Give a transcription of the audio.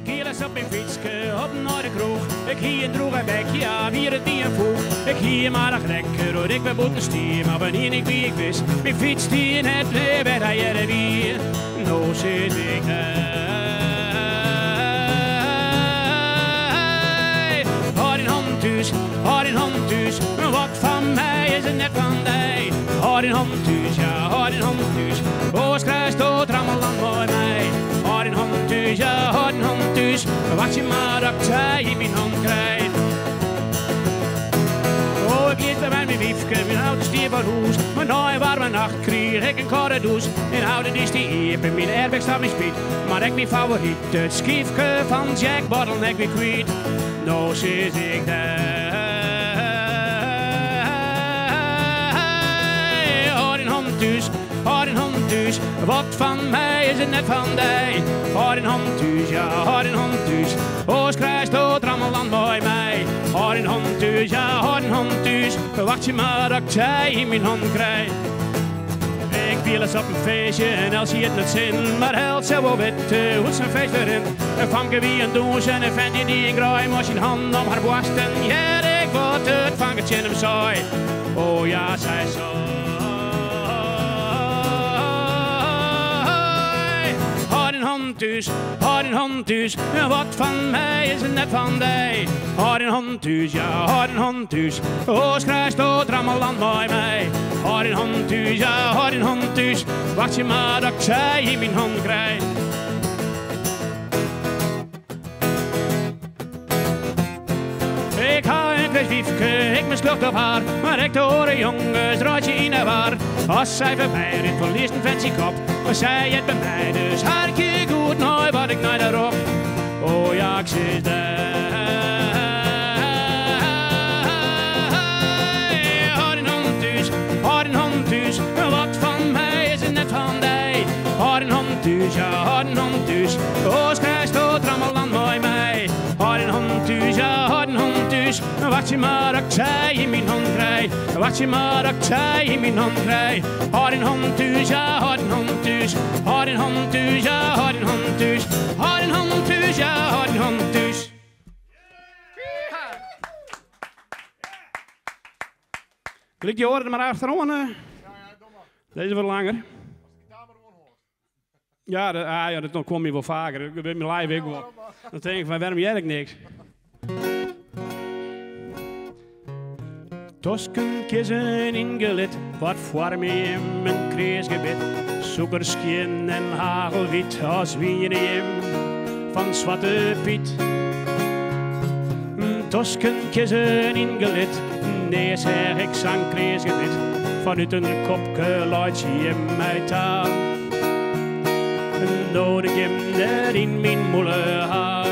kiel op mijn fietske op naar de kroeg. Ik hier een droge bek, ja, hier het die een voeg. Ik hier maar een lekker, hoor ik ben boeten stier. Maar wanneer ik wie ik wist, mijn fiets die in het leven, hij er weer. Nou zit ik Houd in hand thuis, houd in hand thuis. Wat van mij is het net van die. Houd in hand thuis, ja, houd in hand thuis. Ooskruis dood, rammeland mooi mij. Houd in hand thuis, ja, houd in hand thuis. Wacht je maar dat ik zij in mijn hand krijg. Oh, ik lees bij mijn wiefke, mijn oude stier van hoes. Maar na een warme nacht kreeg ik een koude douche. Mijn oude is die eep en mijn airbag staat mijn speed. Maar ik mijn favoriet, het schiefke van Jack Bottleneck weer kwijt. Nou zit ik daar. Houd in hand thuis, houd in hand thuis. Wat van mij is het net van die. Houd in hand thuis, ja, houd in hand thuis. Ooskruis dood, rammeland bij mij. Houd in hand thuis, ja, houd in hand thuis. Wacht je maar dat ik zij in mijn hand krijg. Ik viel eens op een feestje en als je het niet zin, maar held zo wel weten hoe zijn feest erin. Een vanke wie een douche en een ventje die een graai moest in hand om haar borsten. Ja, ik word het vankertje in hem saai. Oh ja, zij zo. Houd in hand thuis, houd in hand thuis. Wat van mij is het net van die. Houd in hand thuis, ja, houd in hand thuis. Ooskruis dood, rammeland bij mij. Houd in hand thuis, ja, houd in hand thuis. Wacht je maar dat ik zij in mijn hand krijg. Ik hou een klein wiefke, ik mislukt op haar. Maar ik te horen jongens, draait je in de war. Als zij voorbij rijdt, verliest een fancy kop. Maar zij het bij mij, dus hartje goed nooit wat ik naar de rok. Oh ja, ik zit daar. Houd in hand thuis, houd in hand thuis. Wat van mij is het net van die. Houd in hand thuis, ja, houd in hand thuis. Ooskruis dood, rammeland bij mij. Houd in hand thuis, ja, houd in hand thuis. Wacht je maar dat ik zij in mijn hand krijg. Wacht je maar dat ik zij in mijn hand krijg. Houd in hand thuis, ja, houd in hand thuis. Houd in hand thuis, ja, houd in hand thuis. Houd in hand thuis, ja, houd in hand thuis. Klik je oren er maar achterom. Ja, doe maar. Deze wordt langer. Als de gitaar maar gewoon hoort. Ja, dat kom je wel vaker. Ik ben mijn live ook wel. Dan denk ik van, waarom jij ik niks? Tosken kiezen ingelid, wat voor me in mijn kreesgebit. Zoekerskien en hagelwit als wie je van Zwarte Piet. Tosken kiezen ingelid, nee zeg ik zang kreesgebit. Vanuit een kopje laat je mij taal. Nodig hem net in mijn molle haar.